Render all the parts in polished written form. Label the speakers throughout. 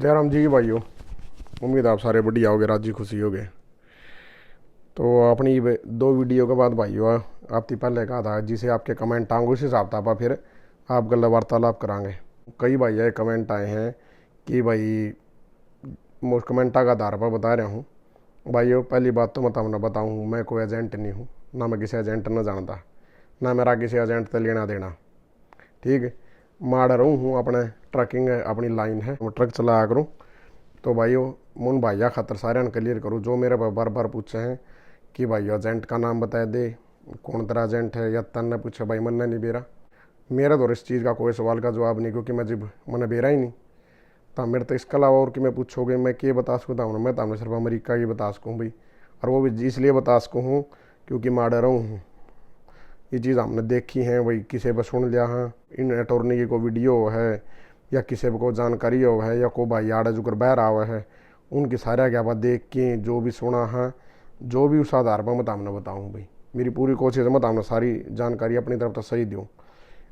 Speaker 1: जयराम जी भाइयों, उम्मीद आप सारे बढ़िया होगे, राजी खुशी होगे। तो अपनी दो वीडियो के बाद भाइयों आपकी पहले कहा था जिसे आपके कमेंट आएंगे उस हिसाब से आप फिर आप गल वार्तालाप करांगे। कई भाई कमेंट आए हैं कि भाई मुझ कमेंटा का आधार पर बता रहा हूँ। भाइयों पहली बात तो मैं तब ना बताऊँ, मैं कोई एजेंट नहीं हूँ, ना मैं किसी एजेंट न जानता, ना मेरा किसी एजेंट से लेना देना। ठीक है, मार रहा हूँ अपने ट्रकिंग अपनी लाइन है, मैं ट्रक चलाया करूँ। तो भाइयों मुन भाइया खातर सारे क्लियर करूँ जो मेरे बार बार पूछे हैं कि भाई एजेंट का नाम बता दे, कौन तेरा एजेंट है, या तन ने पूछे भाई मन नहीं बेरा। मेरा तो इस चीज़ का कोई सवाल का जवाब नहीं, क्योंकि मैं जब मैंने बेरा ही नहीं तो मेरे तो इसके अलावा और कि मैं पूछोगे मैं क्या बता सकता हूँ। मैं तो सिर्फ अमेरिका की बता सकूँ भाई, और वो भी इसलिए बता सकूँ हूँ क्योंकि मैं डरा हूँ। ये चीज़ हमने देखी है भाई, किसी पर सुन लिया हाँ इन अटॉर्नी की कोई वीडियो है या किसी को जानकारी हो है या को भाई आड़ा जुकर बहर आवा है, उनकी सारा क्या बात देख के जो भी सुना हाँ जो भी उस आधार पर मैं तामने बताऊँ भाई। मेरी पूरी कोशिश है मैं तामने सारी जानकारी अपनी तरफ तो सही दूँ,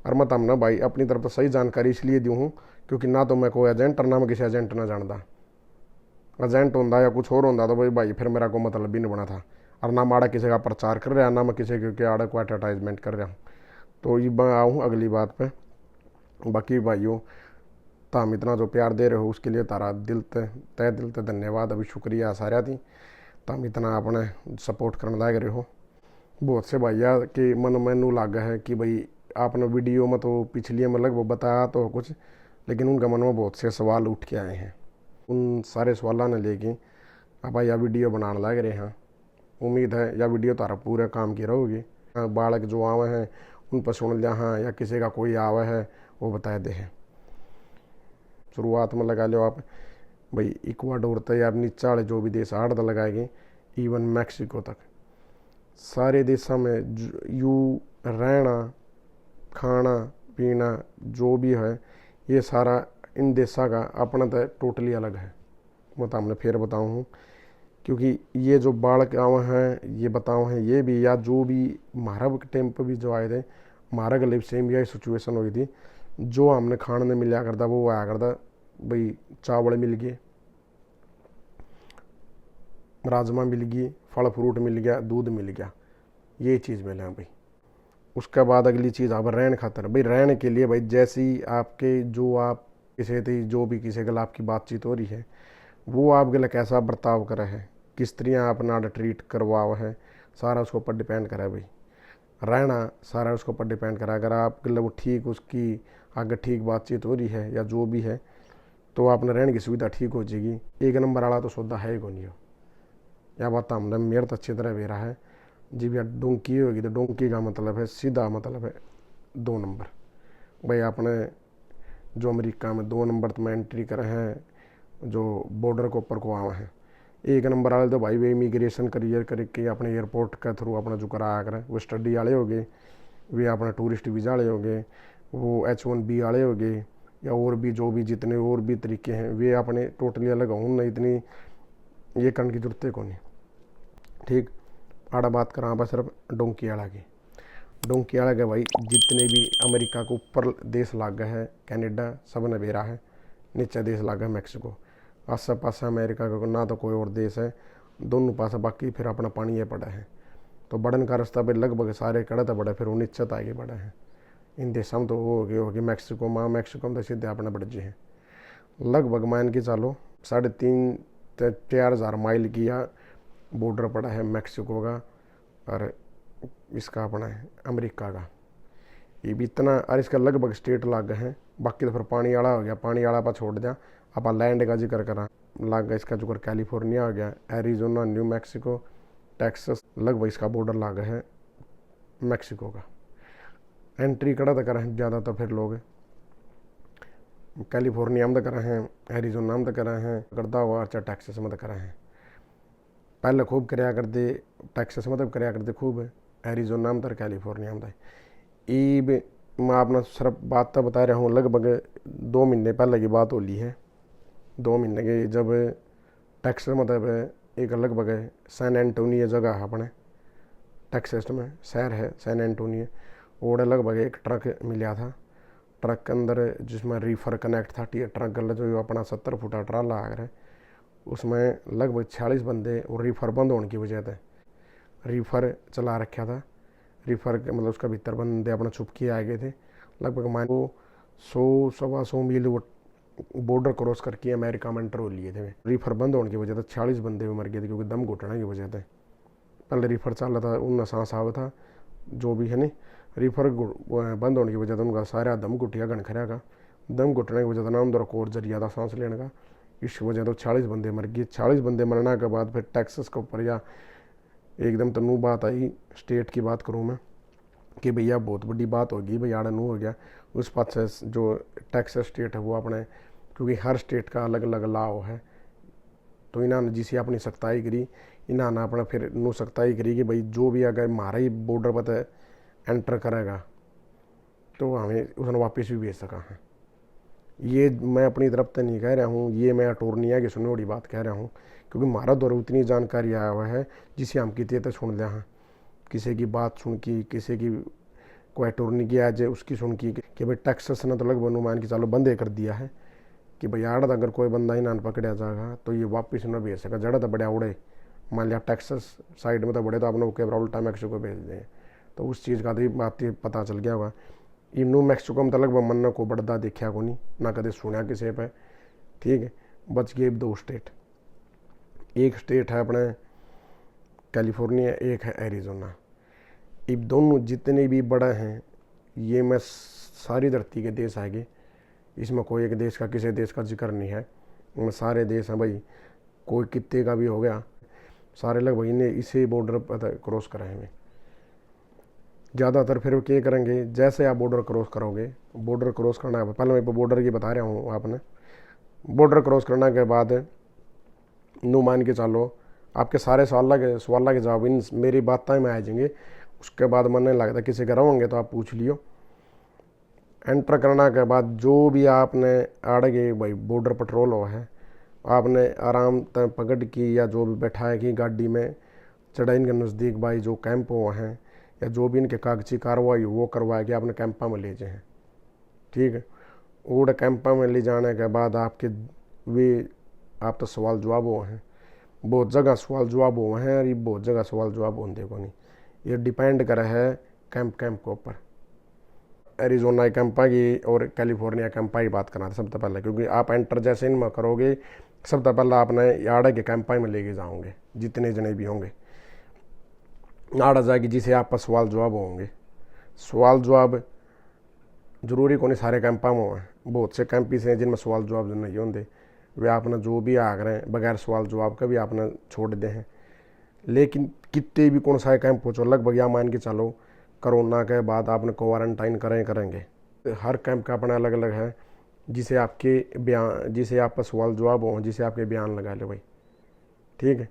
Speaker 1: और मैं तामने भाई अपनी तरफ तो सही जानकारी इसलिए दूँ हूँ क्योंकि ना तो मैं कोई एजेंट और ना मैं किसी एजेंट ना जानता। एजेंट होंदा या कुछ और होंदा तो भाई फिर मेरा को मतलब भी नहीं बना था, और ना माड़ा किसी का प्रचार कर रहा ना मैं किसी के आड़े को एडवर्टाइजमेंट कर रहा हूँ। तो ये मैं आऊँ अगली बात पे। बाकी भाइयों ताम इतना जो प्यार दे रहे हो उसके लिए तारा दिल तय दिल ते धन्यवाद, अभी शुक्रिया सारा थी ताम इतना अपने सपोर्ट करने लग रहे हो। बहुत से भैया के मन मैनू लग है कि भाई आपने वीडियो में तो पिछली में लगभग बताया तो कुछ, लेकिन उनका मन में बहुत से सवाल उठ के आए हैं। उन सारे सवालों ने लेके अब भाई यह वीडियो बनाने लग रहे हैं। उम्मीद है यह वीडियो तारा पूरे काम की रहोगी। बालक जो आवे हैं उन पर सुन लिया हाँ, या किसी का कोई आवे है वो बता दे हैं। शुरुआत में लगा लो आप भाई इक्वाडोर तक या नीचे वाले जो भी देश आड़ लगाएंगे, इवन मैक्सिको तक सारे देशों में यू रहना खाना पीना जो भी है ये सारा इन देशों का अपना तो टोटली अलग है। मैं तो हमने फिर बताऊँ हूँ क्योंकि ये जो बाढ़ आवे हैं ये बताओ हैं ये भी या जो भी हमारा टाइम पर भी जो आए थे हमारा गले सेम यही सिचुएशन हुई थी। जो हमने खाने में मिला करता वो आया करता भाई, चावल मिल गए, राजमा मिल गई, फल फ्रूट मिल गया, दूध मिल गया, ये चीज़ मिले भाई। उसके बाद अगली चीज़ आप रहने खातर भाई रहने के लिए भाई जैसी आपके जो आप किसी थी जो भी किसी गल आपकी बातचीत हो रही है वो आप गल कैसा बर्ताव करे है, किस तरह अपना ट्रीट करवाओ है, सारा उसके ऊपर डिपेंड करे भाई। रहना सारा उसके ऊपर डिपेंड करे, अगर आप गल वो ठीक उसकी आगे ठीक बातचीत हो रही है या जो भी है तो आपने रहने की सुविधा ठीक हो जाएगी। एक नंबर वाला तो सौदा है ही को नहीं हो, या बात हमने मेरे तो अच्छी तरह बेरा है जी भैया। डोंकी होगी तो डोंकी का मतलब है सीधा मतलब है 2 नंबर। भाई आपने जो अमेरिका में 2 नंबर तो में एंट्री करे हैं जो बॉर्डर के ऊपर को आए हैं, 1 नंबर वाले तो भाई वे इमिग्रेशन करियर करके अपने एयरपोर्ट के थ्रू अपना जो कराया करें, वो स्टडी वाले हो गए, वे अपना टूरिस्ट वीज़ा वाले हो गए, वो H1B वाले हो गए, या और भी जो भी जितने और भी तरीके हैं वे अपने टोटली अलग हों ना, इतनी ये करने की जरूरत है को नहीं। ठीक आड़ा बात करा बस सिर्फ डोंकी वाला की। डोंकी वाला के भाई जितने भी अमेरिका के ऊपर देश लाग गए हैं कनाडा सब ने बेरा है, नीचे देश लाग गए मैक्सिको, आस पास अमेरिका का ना तो कोई और देश है, दोनों पास बाकी फिर अपना पानी ये पड़ा है। तो बढ़न का रास्ता पे लगभग सारे कड़े तो बड़े फिर वो नीचे आगे बढ़े हैं। इन देशों में तो वो होगी मैक्सिको में, मैक्सिको में तो सीधे अपने बढ़ जी हैं। लगभग मान के चालो 3,500-4,000 माइल की या बॉर्डर पड़ा है मैक्सिको का और इसका अपना है अमेरिका का। ये भी इतना और इसका लगभग स्टेट लाग गए हैं, बाकी तो फिर पानी वाला हो गया, पानी वाला पर छोड़ दिया। आप लैंड का जिक्र करा लाग गया इसका जिक्र कैलिफोर्निया हो गया, एरिजोना, न्यू मैक्सिको, टेक्सास, लगभग इसका बॉर्डर लाग है मैक्सिको का। एंट्री कड़ा तो करें ज़्यादा तो फिर लोग कैलिफोर्निया में तो करें हैं, एरिजोना में तो करें हैं, करता हुआ अच्छा टेक्सास में तो करें हैं। पहले खूब कराया करते टेक्सास में तो कराया करते खूब, एरिजोना में तो कैलिफोर्निया में। ईब मैं अपना सिर्फ बात तो बता रहा हूँ, लगभग 2 महीने पहले की बात होली है। 2 महीने के जब टेक्सास मतलब एक लगभग सैन एंटोनियो जगह है अपने टेक्सास में शहर है सैन एंटोनियो, और लगभग एक ट्रक मिला था ट्रक के अंदर जिसमें रीफर कनेक्ट था, ट्रक गल जो अपना 70 फुटा ट्राला आ रहा है, उसमें लगभग 46 बंदे और रीफर बंद होने की वजह से रीफर चला रखा था। रीफर मतलब उसका भीतर बंदे अपना छुप के आ गए थे। लगभग मान को 100-125 मील वो बॉर्डर क्रॉस करके अमेरिका में एंटर हो लिए थे। रीफर बंद होने की वजह से 46 बंदे भी मर गए थे, क्योंकि दम घुटने की वजह से। पहले रीफर चल रहा था, उन सांस आवा था जो भी है नहीं, रीफर बंद होने की वजह से उनका सारा दम घुटिया घनखरिया का, दम घुटने की वजह से ना उनका कोर जरिया था सांस लेने का। इस वजह तो 40 बंदे मर गए। 40 बंदे मरने के बाद फिर टैक्सेस के ऊपर या एकदम तनू बात आई, स्टेट की बात करूँ मैं कि भैया बहुत बड़ी बात होगी, भैया नू हो गया। उस पास से जो टैक्सेस स्टेट है वो अपने, क्योंकि हर स्टेट का अलग अलग लॉ है, तो इन्होंने जिसे अपनी सख्ताई करी, इन्होंने अपना फिर नू सख्ताई करी कि भाई जो भी अगर हमारा ही बॉर्डर पर एंटर करेगा तो हमें उसने वापस भी भेज सका है। ये मैं अपनी तरफ से नहीं कह रहा हूँ, ये मैं अटोर्निया की सुनी बड़ी बात कह रहा हूँ, क्योंकि हमारा दौर उतनी जानकारी आया हुआ है जिसे हम कितने तक सुन लिया हैं। किसी की बात सुन की, किसी की कोई अटोर्नी की आज उसकी सुन की कि भाई टैक्सेस ने तो लगभग अनुमान की चलो बंदे कर दिया है कि भाई आड़ अगर कोई बंदा ही ना पकड़ा जाएगा तो ये वापस न भेज सका। जड़ा तो बड़ा उड़े, मान लिया टैक्सेस साइड में तो बड़े तो आपने केवराउल्टा मैक्सिको को भेज दें, तो उस चीज़ का तो बात पता चल गया होगा। इनू मैक्सिको में तो लगभग मन को बढ़ता देखा को नहीं, ना कदे सुना किसी पे। ठीक है, बच गए 2 स्टेट। एक स्टेट है अपने कैलिफोर्निया, एक है एरिजोना। ये दोनों जितने भी बड़े हैं, ये मैं सारी धरती के देश आएंगे, इसमें कोई एक देश का किसी देश का जिक्र नहीं है, मैं सारे देश हैं भाई। कोई कितने का भी हो गया, सारे लगभग इन्हें इसी बॉर्डर पर क्रॉस कराएंगे ज़्यादातर। फिर क्या करेंगे, जैसे आप बॉर्डर क्रॉस करोगे, बॉर्डर क्रॉस करना है, पहले मैं बॉर्डर की बता रहा हूँ आपने। बॉर्डर क्रॉस करने के बाद नू मान के चलो आपके सारे सवाल के जवाब इन मेरी बातें में आ जाएंगे। उसके बाद मन लगता किसी के रहोगे तो आप पूछ लियो। एंटर करने के बाद जो भी आपने आड़ गए भाई बॉर्डर पेट्रोल हुआ है, आपने आराम तक पकड़ की या जो भी बैठाए की गाड़ी में चढ़ाई के नज़दीक भाई जो कैंप हुआ है या जो भी इनके कागजी कार्रवाई वो करवा के आपने कैंपा में ले जाए। ठीक है, वो कैंपा में ले जाने के बाद आपके वे आप तो सवाल जवाब हुए हैं, बहुत जगह सवाल जवाब हुए हैं, और ये बहुत जगह सवाल जवाब होने को नहीं, ये डिपेंड करे है कैंप के ऊपर। एरिजोना कैंपा की और कैलिफोर्निया कैंपा की बात करना था सबसे पहले, क्योंकि आप एंटर जैसे इनमें करोगे सबसे पहले आपने यार्ड के कैंपा में लेके जाओगे, जितने जने भी होंगे आड़ जाएगी जिसे आप पर सवाल जवाब होंगे। सवाल जवाब जरूरी को नहीं सारे कैंपा में हुए, बहुत से कैंप हैं जिनमें सवाल जवाब नहीं होंगे, वे आपने जो भी आ रहे हैं बगैर सवाल जवाब का भी आपने छोड़ दे हैं। लेकिन कितने भी कौन सा कैंप पहुँचो, लगभग या मान के चलो कोरोना के बाद आपने क्वारंटाइन करेंगे। हर कैंप का अपना अलग अलग है, जिसे आपके बयान, जिसे आप पर सवाल जवाब हो, जिसे आपके बयान लगा लो भाई। ठीक है,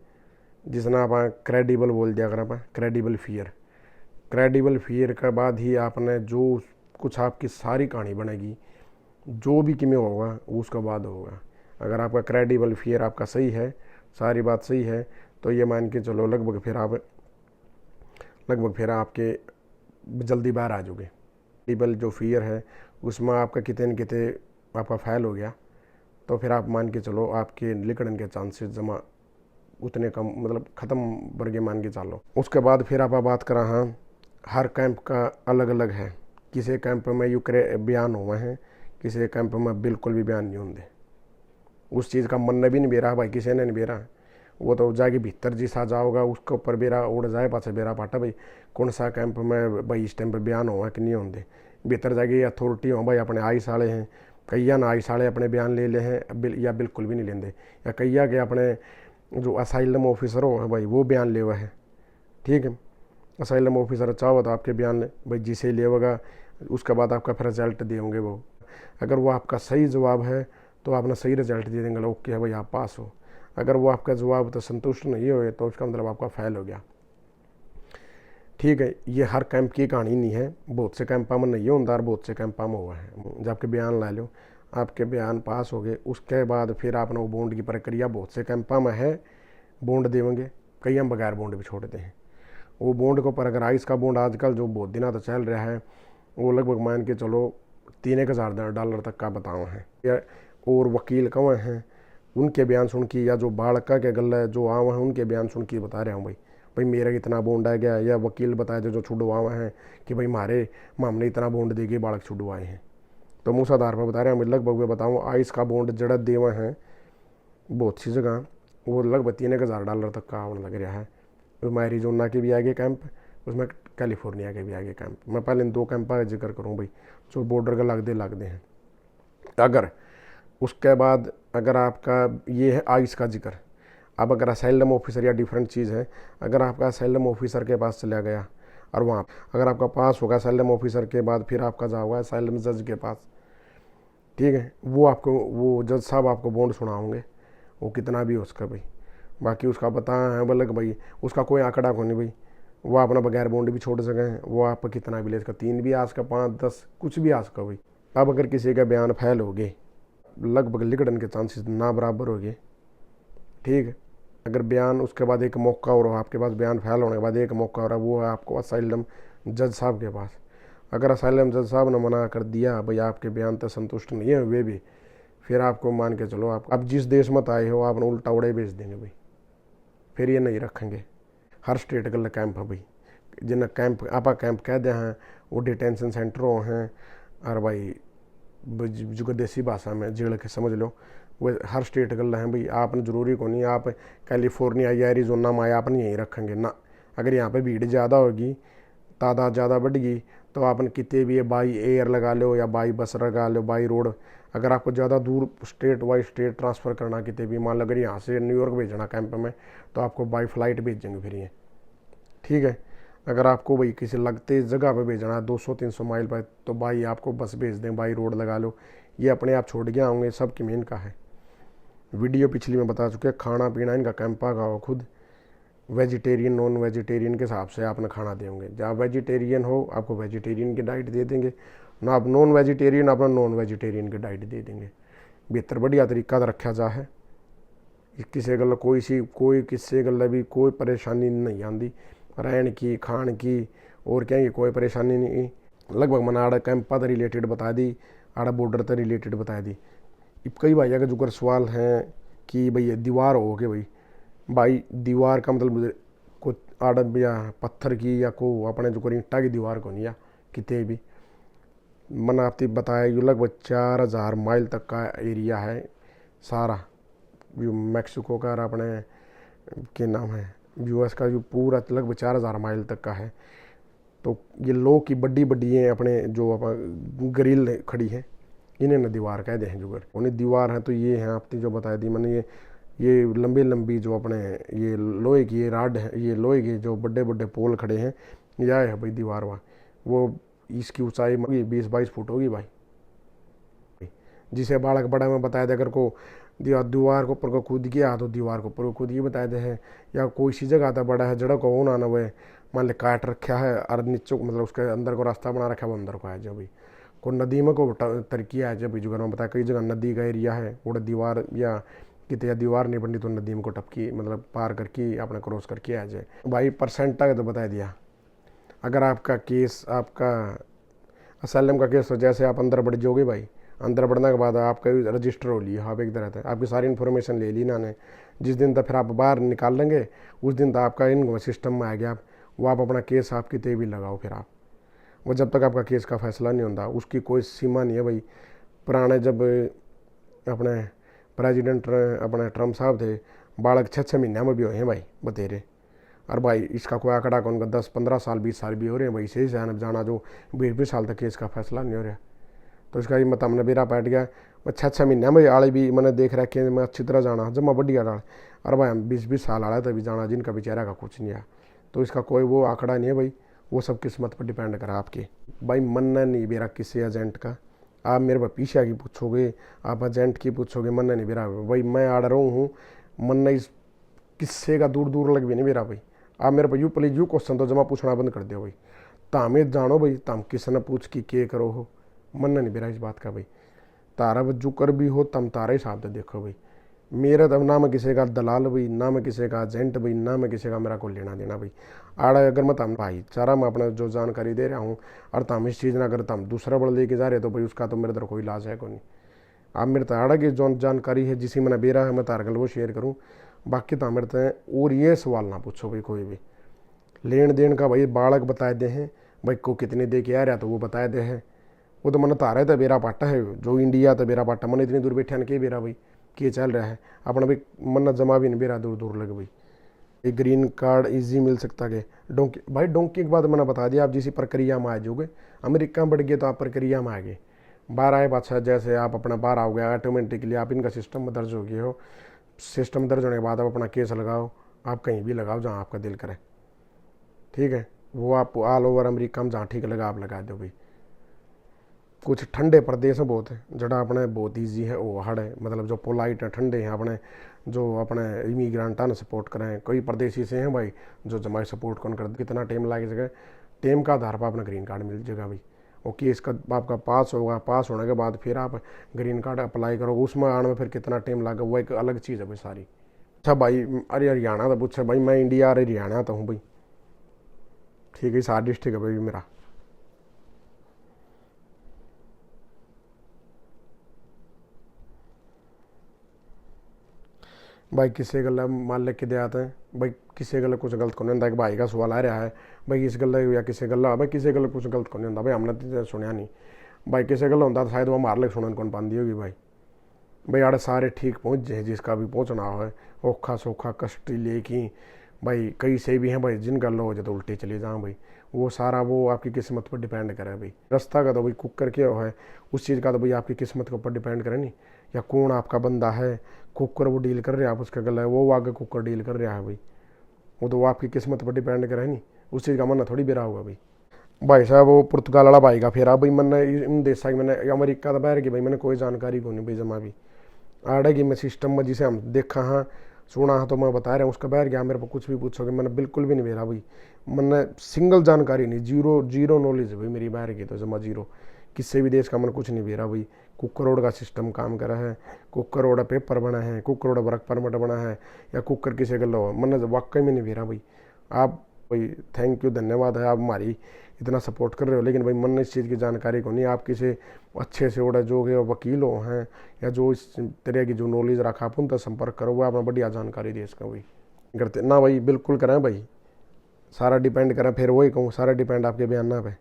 Speaker 1: जिसने आप क्रेडिबल बोल दिया अगर आप क्रेडिबल फियर के बाद ही आपने जो कुछ आपकी सारी कहानी बनेगी, जो भी किमें होगा उसके बाद होगा। अगर आपका क्रेडिबल फियर आपका सही है, सारी बात सही है, तो ये मान के चलो लगभग फिर आपके जल्दी बाहर आ जाओगे। क्रेडिबल जो फियर है उसमें आपका कितने न कितने आपका फेल हो गया, तो फिर आप मान के चलो आपके लिखने के चांसेस जमा उतने कम, मतलब ख़त्म वर्गे मान के चलो। उसके बाद फिर आप बात करा, हाँ हर कैंप का अलग अलग है। किसी कैंप में यू बयान हुए हैं, किसी कैंप में बिल्कुल भी बयान नहीं होंगे। उस चीज़ का मन ने भी नहीं बेरा भाई, किसी ने नहीं बेरा, वो तो जाके भीतर जिसा जाओगा उसके ऊपर बेरा उड़ जाए पास बेरा पाटा भाई कौन सा कैंप में भाई इस टाइम पर बयान हुआ कि नहीं होंगे। भीतर जाके अथॉरिटी हो भाई अपने आई साले हैं, कईया ना आई साले अपने बयान ले ले हैं या बिल्कुल भी नहीं लेंगे, या कईया के अपने जो असाइलम ऑफिसर हो भाई वो बयान ले हुआ है। ठीक है, असाइलम ऑफिसर चाहो तो आपके बयान भाई जिसे लेगा उसके बाद आपका फिर रिजल्ट देंगे वो। अगर वो आपका सही जवाब है तो आपने सही रिजल्ट दे देंगे, ओके है भाई आप पास हो। अगर वो आपका जवाब तो संतुष्ट नहीं हो तो उसका मतलब आपका फेल हो गया। ठीक है, ये हर कैंप की कहानी नहीं है, बहुत से कैंपा में नहीं होता और बहुत से कैंपा में हुआ है। जब आपके बयान ला लो, आपके बयान पास हो गए, उसके बाद फिर आपने वो बॉन्ड की प्रक्रिया बहुत से कैंपा में है, बॉन्ड देंगे, कई हम बगैर बॉन्ड भी छोड़ते हैं। वो बॉन्ड को पर अगर आइस का बॉन्ड आजकल जो बहुत दिनों तो चल रहा है, वो लगभग मान के चलो $3,000 तक का बताओ है। और वकील कौन हैं उनके बयान सुन की, या जो बालका के गले जो आवा हैं उनके बयान सुन की बता रहा हूँ भाई। भाई मेरा इतना बॉन्ड आ गया, या वकील बताए जो छुड़वाए हैं कि भाई हमारे हमने इतना बॉन्ड दे के बालक छुड़वाए हैं। तो मैं उस आधार पर बता रहा हूँ। लगभग मैं बताऊँ आइस का बॉन्ड जड़ा देवा है बहुत सी जगह, वो लगभग $3,000 तक का आने लग रहा है। उसमें एरिजोना के भी आगे कैंप, उसमें कैलिफोर्निया के भी आगे कैंप। मैं पहले इन 2 कैंप का जिक्र करूँ भाई जो बॉर्डर का लगते हैं। अगर उसके बाद अगर आपका ये है आइस का जिक्र, अब अगर असाइलम ऑफिसर या डिफरेंट चीज़ है, अगर आपका असाइलम ऑफिसर के पास चला गया और वहाँ अगर आपका पास होगा असाइलम ऑफिसर के बाद फिर आपका जाओगा असाइलम जज के पास, ठीक है। वो आपको वो जज साहब आपको बॉन्ड सुनाओगे, वो कितना भी हो उसका भाई। बाकी उसका पता है बल्कि भाई उसका कोई आंकड़ा को नहीं भाई, वो अपना बगैर बॉन्ड भी छोड़ सकें, वो आप कितना भी ले सका, 3 भी आ सका, 5, 10 कुछ भी आ सका भाई। अब अगर किसी का बयान फैल हो गए लगभग लिखड़न के चांसेस ना बराबर हो गए, ठीक है। अगर बयान उसके बाद एक मौका हो रहा, आपके पास बयान फैल होने के बाद एक मौका हो रहा, वो है आपको असाइलम जज साहब के पास। अगर असाइलम जज साहब ने मना कर दिया भाई आपके बयान तक संतुष्ट नहीं है वे भी, फिर आपको मान के चलो आप अब जिस देश मत आए हो आपने उल्टा उड़े भेज देंगे भाई, फिर ये नहीं रखेंगे। हर स्टेट का कैंप है भाई, जिन्हें कैंप आपा कैंप कह दे हैं वो डिटेंशन सेंटर हैं, और भाई जो देसी भाषा में जेल के समझ लो, वो हर स्टेट गल हैं भाई। आपने ज़रूरी को नहीं आप कैलिफोर्निया या एरिजोना में आपने यहीं रखेंगे ना। अगर यहाँ पे भीड़ ज़्यादा होगी, तादाद ज़्यादा बढ़ेगी, तो आपने कितने भी बाई एयर लगा लो या बाई बस लगा लो, बाई रोड। अगर आपको ज़्यादा दूर स्टेट वाइज स्टेट ट्रांसफ़र करना कितने भी, मान लो अगर यहाँ से न्यूयॉर्क भेजना कैंप में, तो आपको बाई फ्लाइट भेजेंगे फिर ये, ठीक है। अगर आपको भाई किसी लगते जगह पे भेजना है 200-300 माइल पर, तो भाई आपको बस भेज दें, बाई रोड लगा लो, ये अपने आप छोड़ गया होंगे। सब की मेन का है वीडियो पिछली में बता चुके, खाना पीना इनका कैंपा का हो खुद वेजिटेरियन नॉन वेजिटेरियन के हिसाब से आपने खाना देंगे। जब आप वेजिटेरियन हो आपको वेजिटेरियन की डाइट दे देंगे ना, आप नॉन वेजिटेरियन अपना नॉन वेजिटेरियन की डाइट दे देंगे। बेहतर बढ़िया तरीका रखा जा है, किसी गल कोई किसी गल भी कोई परेशानी नहीं आती, रहन की खान की और क्या की कोई परेशानी नहीं। लगभग मैंने आड़ा कैंपा से रिलेटेड बता दी, आड़ा बॉर्डर से रिलेटेड बता दी। कई भाई अगर जो सवाल हैं कि भाई दीवार हो के भाई दीवार का मतलब को आड़ा या पत्थर की या को अपने जो ईंटा की दीवार को नहीं, या कितने भी मैंने आपने बताया ये लगभग 4,000 माइल तक का एरिया है सारा, जो मैक्सिको का और अपने के नाम है यूएस का जो पूरा लगभग 4,000 माइल तक का है। तो ये लोग की बड़ी बड़ी हैं अपने जो ग्रिल खड़ी है, इन्हें न दीवार कह दे हैं जुगर, उन्हें दीवार है। तो ये हैं आपने जो बताया दी मैंने, ये लंबी लंबी जो अपने ये लोहे की ये राड है, ये लोहे के जो बड़े बड़े पोल खड़े हैं, यह है भाई दीवार वहाँ। वो इसकी ऊंचाई 20-22 फुट होगी भाई। जिसे बालक बड़ा में बताया था अगर को दीवार के ऊपर को कूद गया तो दीवार के ऊपर को कूद ये बताए थे हैं, या कोई सी जगह आता बड़ा है जड़ा को होना ना वह मान ले काट रखा है और नीचे मतलब उसके अंदर को रास्ता बना रखा है, वो अंदर को आया जब भाई को नदी में को तरक्की है जब जो घर में बताया कई जगह नदी का एरिया है वो दीवार या कितने दीवार नहीं बनी तो नदी में को टपकी मतलब पार करके अपने क्रॉस करके आ जाए भाई। परसेंट का तो बता दिया। अगर आपका केस आपका असलम का केस हो जैसे आप अंदर बढ़ जाओगे भाई, अंदर बढ़ने के बाद आपका रजिस्टर हो लिया, आप एक तरह है आपकी सारी इन्फॉर्मेशन ले ली ना ने, जिस दिन तक फिर आप बाहर निकाल लेंगे उस दिन तक आपका इन सिस्टम में आ गया। वो आप अपना केस आप कितने भी लगाओ फिर आप वो जब तक आपका केस का फैसला नहीं होता उसकी कोई सीमा नहीं है भाई। पुराने जब अपने प्रेसिडेंट अपने ट्रम्प साहब थे बालक 6-6 महीने में भी हुए हैं भाई बतेरे, और भाई इसका कोई आंकड़ा कौन का 10-15 साल 20 साल भी हो रहे हैं भाई, सही से जाना जो 20-20 साल तक केस का फैसला नहीं हो रहा। तो इसका ये मत हमने बेरा बैठ गया मैं 6-6 महीने में आले भी मैंने देख रखे मैं अच्छी तरह जाना जब मैं बढ़िया डाल, और भाई हम 20-20 साल आया तभी जाना जिनका बेचारा का कुछ नहीं आया। तो इसका कोई वो आंकड़ा नहीं है भाई, वो सब किस्मत पर डिपेंड करा आपके भाई। मनना नहीं बेरा किसी एजेंट का, आप मेरे पर पीछे की पूछोगे आप एजेंट की पूछोगे, मनना नहीं बेरा भाई। मैं आड़ रहा हूँ मनना इस किस्से का दूर दूर लग भी नहीं बेरा भाई। आप मेरे पर प्लीज यू क्वेश्चन तो जमा पूछना बंद कर दो भाई, तामें जानो भाई तम किस ने पूछ की के करो हो, मनना नहीं बेरा इस बात का भाई। तारा वजू कर भी हो तम तारा हिसाब से देखो भाई, मेरा तो ना मैं किसी का दलाल भाई, ना मैं किसी का एजेंट भाई, ना मैं किसी का मेरा को लेना देना भाई। आड़ा अगर मैं तम भाई सारा मैं अपना जो जानकारी दे रहा हूँ और तम इस चीज़ ना अगर तम दूसरा बड़ा लेके जा रहे तो भाई उसका तो मेरे तरफ कोई इलाज है को नहीं। आप मेरे तो आड़ा की जो जानकारी है जिसी मैंने बेरा है मैं तारगल वो शेयर करूँ। बाकी तो मेरे तो और ये सवाल ना पूछो भाई कोई भी लेन देन का भाई बालक बताए दे हैं भाई को कितने दे के आ रहा तो वो बताए दे है। वो तो मन तारा तो बेरा पाटा है जो इंडिया तो बेरा पाटा मन इतनी दूर बैठे के बेरा भाई के चल रहा है अपना भाई मन जमा भी नहीं बेरा दूर दूर लग भाई। एक ग्रीन कार्ड इजी मिल सकता है डोंकी भाई डोंकी के बाद मैंने बता दिया आप जिस प्रक्रिया में आ जाओगे अमेरिका में बढ़ गए तो आप प्रक्रिया में आ गए बाहर आए बादशाह जैसे आप अपना बाहर आओगे ऑटोमेटिकली आप इनका सिस्टम में दर्ज हो गए हो। सिस्टम दर्ज होने के बाद आप अपना केस लगाओ आप कहीं भी लगाओ जहाँ आपका दिल करे ठीक है। वो आप ऑल ओवर अमेरिका में जहाँ ठीक लगा आप लगा दो भाई। कुछ ठंडे प्रदेश हैं बहुत है जड़ा अपने बहुत ईजी है वो हार्ड है मतलब जो पोलाइट है ठंडे हैं अपने जो अपने इमिग्रेंटा ने सपोर्ट करें कोई प्रदेशी से हैं भाई जो जमाई सपोर्ट कौन कर कितना टाइम लगेगा टाइम का आधार पर अपना ग्रीन कार्ड मिल जाएगा भाई। ओके इसका आपका पास होगा पास होने के बाद फिर आप ग्रीन कार्ड अप्लाई करोगे उसमें आने में फिर कितना टाइम लगेगा वो एक अलग चीज़ है भाई सारी। अच्छा भाई अरे हरियाणा तो पूछा भाई मैं इंडिया अरे हरियाणा तो हूँ भाई ठीक है सारा डिस्ट्रिक्ट है भाई मेरा। भाई किसी गल मान लिख के दे आते हैं भाई किसी गल कुछ गलत नहीं होता भाई का सवाल आ रहा है भाई इस गल या किसी गल भाई किसी गल कुछ गलत नहीं होता भाई हमने तो सुनया नहीं भाई किसी गल होता तो शायद वो मार ले सुनने कौन पाती होगी भाई। भाई आड़े सारे ठीक पहुँच जाए जिसका भी पहुँचना हो औखा सौखा कष्ट लेके भाई कई से भी हैं भाई जिन गल हो जाए तो उल्टे चले जाओ भाई वो सारा वो आपकी किस्मत पर डिपेंड करे भाई। रास्ता का तो भाई कुकर क्या है उस चीज़ का तो भाई आपकी किस्मत के ऊपर डिपेंड करे नहीं या कौन आपका बंदा है कुकर वो डील कर रहा है आप उसका गला है वो आगे कुकर डील कर रहा है भाई वो तो वो आपकी किस्मत पर डिपेंड करे नहीं उस चीज़ का मन थोड़ी बेरा होगा भाई। भाई साहब वो पुर्तगाल वाला भाई का फिर भाई मैंने इन देशा की मैंने अमेरिका तो बाहर की भाई मैंने कोई जानकारी को नहीं भाई जमा भी आड़े की मैं सिस्टम में जिसे हम देखा हाँ सुना हाँ तो मैं बता रहा हूँ उसका बाहर गया मेरे को कुछ भी पूछोगे मैंने बिल्कुल भी नहीं मेरा भाई मैंने सिंगल जानकारी नहीं जीरो जीरो नॉलेज है भाई मेरी बाहर की तो जमा जीरो किसी भी देश का मन कुछ नहीं बेरा भाई। कुक रोड का सिस्टम काम करा है कुक रोड पेपर बना है कुक रोड वर्क परमिट बना है या कुकर किसी गल मन वाकई में नहीं बेरा भाई। आप भाई थैंक यू धन्यवाद है आप हमारी इतना सपोर्ट कर रहे हो लेकिन भाई मन इस चीज़ की जानकारी को नहीं आप किसी अच्छे से ओडा जो वकील हो हैं या जो इस तरह की जो नॉलेज रखा आप उन तक संपर्क करो वो आपने बढ़िया जानकारी दे इसका भाई करते ना भाई बिल्कुल करें भाई सारा डिपेंड करें फिर वही कहूँ सारा डिपेंड आपके बयाना पे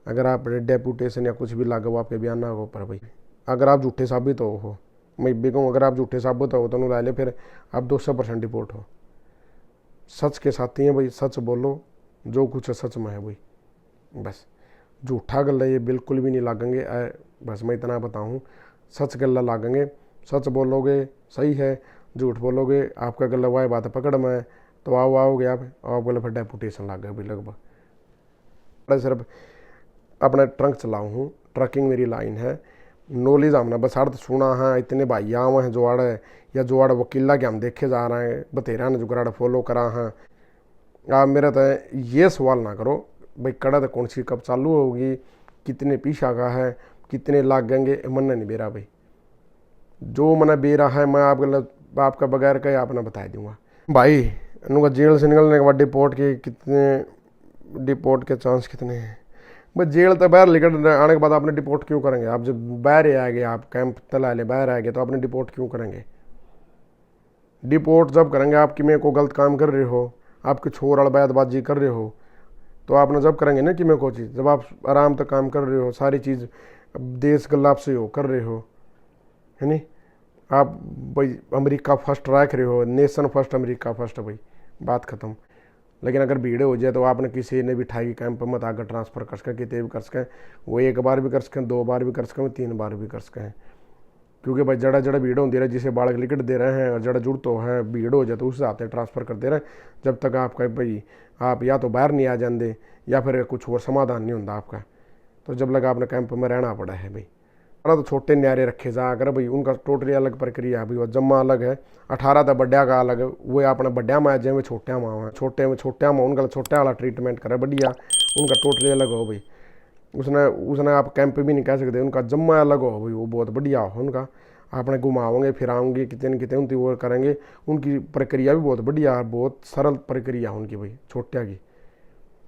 Speaker 1: अगर आप डेपुटेशन या कुछ भी लागू आपके बयान ना हो पर भाई अगर आप झूठे साबित हो मैं भी कहूँ अगर आप झूठे साबित हो तो ला ले फिर आप 200% रिपोर्ट हो। सच के साथी हैं भाई सच बोलो जो कुछ है सच में है भाई बस झूठा गल्ला ये बिल्कुल भी नहीं लागेंगे बस मैं इतना बताऊँ सच गल्ला लागेंगे सच बोलोगे सही है झूठ बोलोगे आपका गल्ला वाह बात पकड़ में तो आओगे आप बोले फिर डेपुटेशन लाग गए भाई लगभग सिर्फ अपना ट्रंक चलाऊँ हूँ ट्रकिंग मेरी लाइन है नॉलेज हमने बस अर्थ सुना है इतने भाई आव हैं जोड़ या जोड़ वकीला के हम देखे जा रहे हैं बतेरा ने जो फॉलो करा हैं। आप मेरा तो ये सवाल ना करो भाई कड़ा तो कौन सी कब चालू होगी कितने पीछा का है कितने लागेंगे मन नहीं बेरा भाई जो मन बेरा है मैं आपका बगैर कहे आपने बता दूंगा भाई उनका जेल से निकलने के बाद डिपोर्ट के कितने डिपोर्ट के चांस कितने हैं भाई जेल तो बाहर निकल आने के बाद आपने डिपोर्ट क्यों करेंगे आप जब बाहर ही आ गए आप कैंप तला ले बाहर आ गए तो आपने डिपोर्ट क्यों करेंगे। डिपोर्ट जब करेंगे आपकी में को गलत काम कर रहे हो आपकी छोर अड़बैतबाजी कर रहे हो तो आपने जब करेंगे ना कि मैं को चीज़ जब आप आराम तक काम कर रहे हो सारी चीज़ देश गल्लाप से हो कर रहे हो है नहीं आप भाई अमेरिका फर्स्ट रख रहे हो नेशन फर्स्ट अमेरिका फर्स्ट भाई बात ख़त्म। लेकिन अगर भीड़ हो जाए तो आपने किसी ने भी ठाई कैंप मत आकर ट्रांसफ़र कर सकें कितने भी कर सकें वो एक बार भी कर सकें 2 बार भी कर सकें 3 बार भी कर सकें क्योंकि भाई जड़ा जड़ा भीड़ होती रहे जिसे बालक लिकट दे रहे हैं और जड़ा जुड़ तो है भीड़ हो जाए तो उस हिसाब से ट्रांसफ़र कर दे रहे हैं जब तक आपका भाई आप या तो बाहर नहीं आ जाते या फिर कुछ और समाधान नहीं होता आपका तो जब लगा आपने कैंप में रहना पड़ा है भाई। तो छोटे न्यारे रखे जा अगर भाई उनका टोटली अलग प्रक्रिया है भाई वो जम्मा अलग है 18 तो बड्या का अलग है वो अपने बड्या में जाए छोटे में छोटे में उनका छोटे वाला ट्रीटमेंट करे बढ़िया उनका टोटली अलग हो भाई उसने आप कैंप भी नहीं कह सकते उनका जम्मा अलग हो भाई वो बहुत बढ़िया हो उनका आपने घुमाओगे फिराओगे कितने न कितने उनकी वो करेंगे। उनकी प्रक्रिया भी बहुत बढ़िया, बहुत सरल प्रक्रिया उनकी भाई छोटिया की।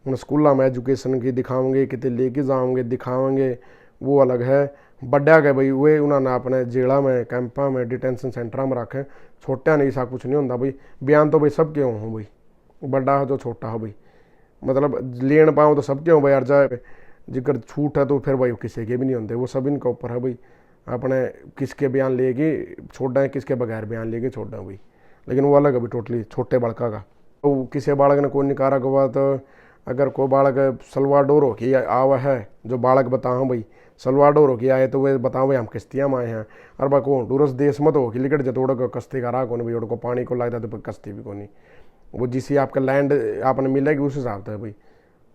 Speaker 1: उन स्कूलों में एजुकेशन की दिखाओगे, कितने लेके जाओगे दिखाओगे, वो अलग है। बड़ा के भाई वे उन्होंने अपने जेला में कैंपा में डिटेंशन सेंटर में रखे। छोटिया नहीं सा कुछ नहीं होता भाई, बयान तो भाई सबके हों भाई, बड़ा हो तो छोटा हो भाई, मतलब लेन पाओ तो सबके हों भाई। यार जाए जिक्र छूट है तो फिर भाई किसी के भी नहीं होते, वो सब इनके ऊपर है भाई। अपने किसके बयान लेके छोड़ा है, किसके बगैर बयान लेके छोड़ा भाई, लेकिन वो अलग है भाई टोटली छोटे बालका का। तो किसी बालक ने कोई निकारा के बाद अगर कोई बालक सलवाडोर हो के आवा है, जो बालक बताओ भाई सलवाडोर हो के आए तो वे बताओ भाई हम किश्तियाँ में आए हैं। और बा को टूरिस्ट देश मत हो कि लिकट जो तोड़ को कश्ती का रहा कौन भाई, को पानी को लगता तो कश्ती भी कौन, वो जिससे आपका लैंड आपने मिलेगी उस हिसाब से भाई।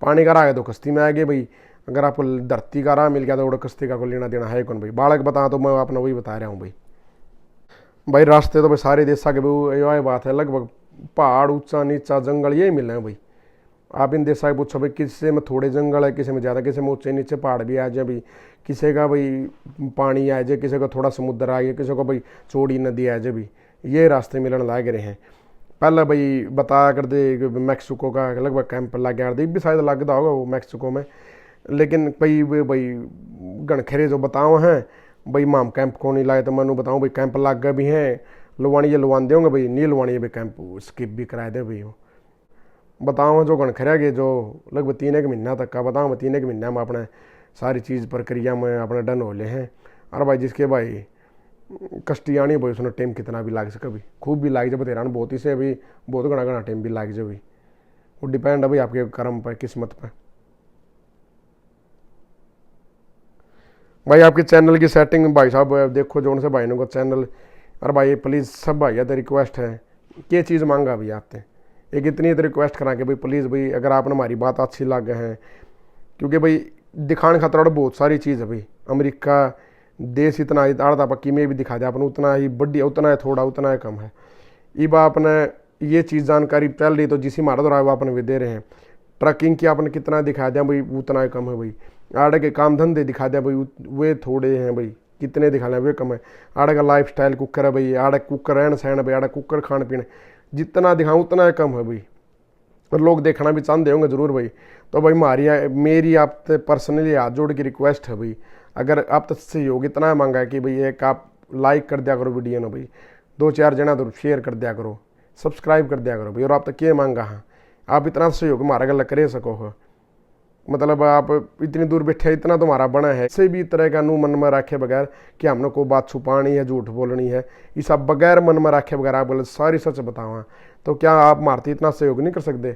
Speaker 1: पानी का रहा है तो कश्ती में आएगी भाई, अगर आपको धरती का राह मिल गया तो कश्ती का को लेना देना है कौन भाई। बालक बता तो मैं अपना वही बता रहा हूँ भाई। भाई रास्ते तो भाई सारे देशा के भाई यही बात है, लगभग पहाड़ ऊंचा नीचा जंगल यही मिल रहे हैं भाई। आप इन देशा के पूछो भाई किसी में थोड़े जंगल है, किसी में ज़्यादा, किसी में ऊंचे नीचे पहाड़ भी आ जाए भाई, किसी का भाई पानी आ जाए, किसी का थोड़ा समुद्र आ गया, किसी को भाई चौड़ी नदी आ जाए भाई। ये रास्ते मिलने लग रहे हैं। पहले भाई बताया कर दे मैक्सिको का लगभग कैंप लग गया, भी शायद लगता होगा वो मैक्सिको में, लेकिन भाई वे भाई गणखेरे जो बताओ हैं भाई माम कैंप को नहीं लाए तो मैं बताऊँ भाई कैंप लग गए भी हैं। लुवानी ये लुवान देंगे भाई, नहीं लुवानी भाई कैंप स्किप भी कराए दे भाई। बताओ जो गणखेरा के जो लगभग 3 महीना तक का बताओ, 3 महीना में अपने सारी चीज़ प्रक्रिया में अपने डन हो ले हैं। और भाई जिसके भाई कष्टी आनी भाई उसने टाइम कितना भी लाग सके भाई, खूब भी लाग जाए तेरा बहुत ही से भाई, बहुत घना घना टाइम भी लाग जाए भाई। वो डिपेंड है भाई आपके कर्म पर, किस्मत पर। भाई आपके चैनल की सेटिंग भाई साहब देखो जो उनसे भाई को चैनल। और भाई प्लीज़ सब भाई तो रिक्वेस्ट है, क्या चीज़ मांगा भाई आपने, एक इतनी तो रिक्वेस्ट करा के भाई प्लीज़ भाई अगर आपने हमारी बात अच्छी लग गए हैं, क्योंकि भाई दिखाने खातर और बहुत सारी चीज़ है भाई। अमेरिका देश इतना आड़ता पक्की में भी दिखा दे आपने, उतना ही बढ़िया, उतना है थोड़ा, उतना है कम है। ये बात आपने ये चीज़ जानकारी चल रही तो जिस मारा तो रहा है वो आपने भी दे रहे हैं। ट्रकिंग की आपने कितना दिखा दिया भाई, उतना ही कम है भाई। आड़े के काम धंधे दिखा दिया भाई, वे थोड़े हैं भाई, कितने दिखा लें वे कम है। आड़े का लाइफ स्टाइल कुकर है भाई, आड़े कुकर रहन सहन भाई, आड़े कुकर खान पीने जितना दिखाऊँ उतना ही कम है भाई। और लोग देखना भी चाहते होंगे ज़रूर भाई। तो भाई मेरी आप पर्सनली हाथ जोड़ की रिक्वेस्ट है भाई, अगर आप तक सहयोग इतना मांगा है कि भाई एक आप लाइक कर दिया करो वीडियो ना भाई, 2-4 जना तो शेयर कर दिया करो, सब्सक्राइब कर दिया करो भाई। और आप तक ये मांगा हाँ, आप इतना सहयोग हमारा गला करे सको हो, मतलब आप इतनी दूर बैठे इतना तुम्हारा बना है। इसे भी तरह का नू मन में रखे बगैर कि हमने कोई बात छुपानी है, झूठ बोलनी है, ये सब बगैर मन में रखे बगैर आप बोले सारी सच बताओ, तो क्या आप मारते इतना सहयोग नहीं कर सकते?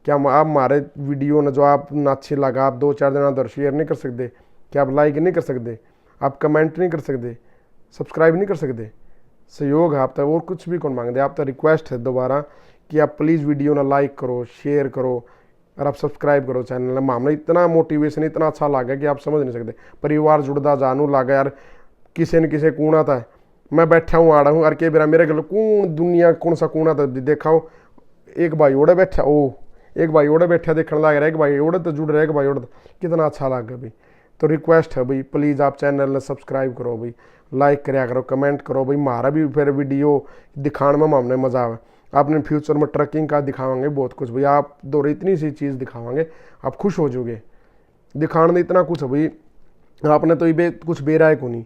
Speaker 1: क्या आप हमारे वीडियो न जो आप न अच्छी लगा आप 2-4 दिन अंदर शेयर नहीं कर सकते? क्या आप लाइक नहीं कर सकते? आप कमेंट नहीं कर सकते? सब्सक्राइब नहीं कर सकते? सहयोग है आप तो और कुछ भी कौन मांगते, आप तो रिक्वेस्ट है दोबारा कि आप प्लीज़ वीडियो ना लाइक करो, शेयर करो और आप सब्सक्राइब करो चैनल में। हमने इतना मोटिवेशन इतना अच्छा लगा कि आप समझ नहीं सकते। परिवार जुड़दा जानू लगा यार, किसी न किसी कूणा था मैं बैठा हूँ आड़ा हूँ और के बेरा मेरे गल कौन दुनिया कौन सा कूणा था देखाओ, एक भाई ओढ़े बैठा, ओ एक भाई ओढ़े बैठा देखने लग रहा है, एक भाई ओढ़े तो जुड़ रहा है, एक भाई ओढ़े कितना अच्छा लगा भाई। तो रिक्वेस्ट है भाई प्लीज़ आप चैनल ने सब्सक्राइब करो भाई, लाइक कराया करो, कमेंट करो भाई। हमारा भी फिर वीडियो दिखाने में हमने मज़ा आवे। आपने फ्यूचर में ट्रकिंग का दिखावांगे बहुत कुछ भाई, आप दो इतनी सी चीज़ दिखावांगे आप खुश हो जाओगे। दिखाने में इतना कुछ है भाई, आपने तो ये कुछ बेरा है को नहीं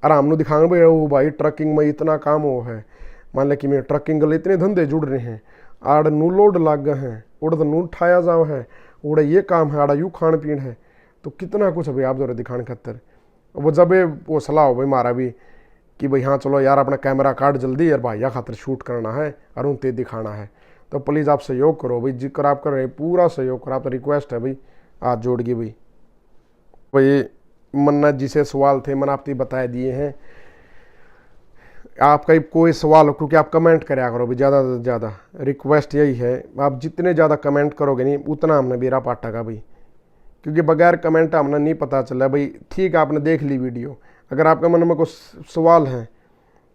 Speaker 1: आराम न दिखाएंगे भाई। वो भाई ट्रकिंग में इतना काम हो है, मान लें कि मेरे ट्रकिंग के लिए इतने धंधे जुड़ रहे हैं, आड़ नू लोड लग गए हैं, उड़ तो नू उठाया जाओ है, उड़े ये काम है, आड़ा यूँ खान पीन है, तो कितना कुछ है भाई आप जरा दिखाने खातर। वो जब वो सलाह हो भाई हमारा भी कि भाई हाँ चलो यार अपना कैमरा काट जल्दी यार भैया खातर शूट करना है और उनते दिखाना है, तो प्लीज़ आप सहयोग करो भाई, जिक्र आप कर रहे हैं पूरा सहयोग करो। आप तो रिक्वेस्ट है भाई हाथ जोड़ के भाई मन्नत जिसे सवाल थे मैंने आपने बता दिए हैं। आपका कोई सवाल हो क्योंकि आप कमेंट कराया करो भाई, ज़्यादा से ज़्यादा रिक्वेस्ट यही है, आप जितने ज़्यादा कमेंट करोगे नहीं उतना हमने बेरा पाटा का भाई, क्योंकि बगैर कमेंट हमने नहीं पता चला भाई। ठीक है आपने देख ली वीडियो, अगर आपके मन में कुछ सवाल है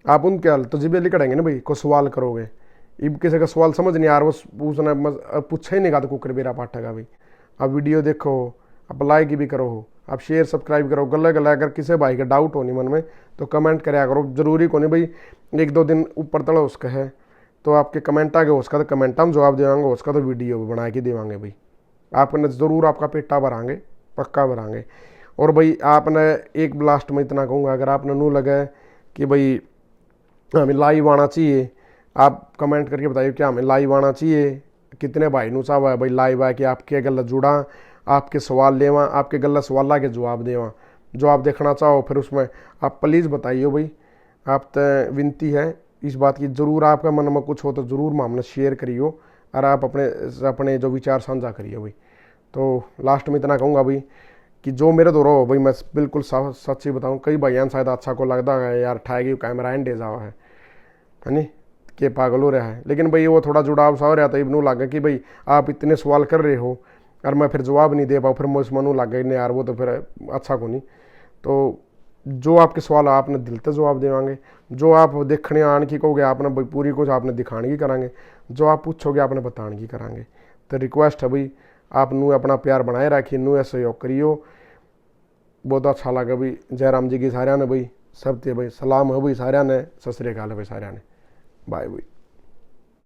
Speaker 1: आप उनके हल तो जिबे लिखड़ेंगे ना भाई, कोई सवाल करोगे इब किसी का सवाल समझ नहीं आ रहा वो उसने पूछा ही नहीं गा तो कुकर बेरा पाटा का भाई। आप वीडियो देखो, आप लाइक भी करो, आप शेयर सब्सक्राइब करो। गले गला अगर किसी भाई का डाउट होनी मन में तो कमेंट कराया करो। जरूरी को नहीं भाई 1-2 दिन ऊपर तला उसका है तो आपके कमेंट आ गए उसका तो कमेंट हम जवाब देवांगे, उसका तो वीडियो भी बना के देवांगे भाई। आपने ज़रूर आपका पेटा भरांगे, पक्का भरांगे। और भाई आपने एक ब्लास्ट में इतना कहूँगा, अगर आपने नू लगे कि भाई हमें लाइव आना चाहिए, आप कमेंट करके बताइए क्या हमें लाइव आना चाहिए। कितने भाई नू चाह भाई लाइव आके आपके गला जुड़ा, आपके सवाल लेवा, आपके गला सवाल के जवाब देवा। जो आप देखना चाहो फिर उसमें आप प्लीज़ बताइए भाई। आप तो विनती है इस बात की, ज़रूर आपका मन में कुछ हो तो ज़रूर हमने शेयर करियो और आप अपने जो विचार साझा करिए भाई। तो लास्ट में इतना कहूँगा भाई कि जो मेरे दौरा हो भाई, मैं बिल्कुल सच्ची बताऊँ, कई भाइयान शायद अच्छा को लगता है यार ठाएगी कैमरा एंड जावा है नहीं के पागल हो रहा है, लेकिन भाई वो थोड़ा जुड़ाव सा हो रहा था। इबनू लगा कि भाई आप इतने सवाल कर रहे हो और मैं फिर जवाब नहीं दे पाऊँ, फिर मुझे मनु लग गई नहीं यार वो तो फिर अच्छा को नहीं। तो जो आपके सवाल आपने दिल से जवाब देवांगे, जो आप देखने आने की कहोगे आपने भाई पूरी कुछ आपने दिखाने की करांगे, जो आप पूछोगे आपने बताने की करांगे। तो रिक्वेस्ट है भाई आप नू अपना प्यार बनाए रखिए, नू सहयोग करियो। बहुत अच्छा लगा भाई। जयराम जी की सारिया ने भाई सब थे भाई, सलाम है भाई सारिया ने, सत श्री अकाल है भाई सारिया ने, बाय भाई।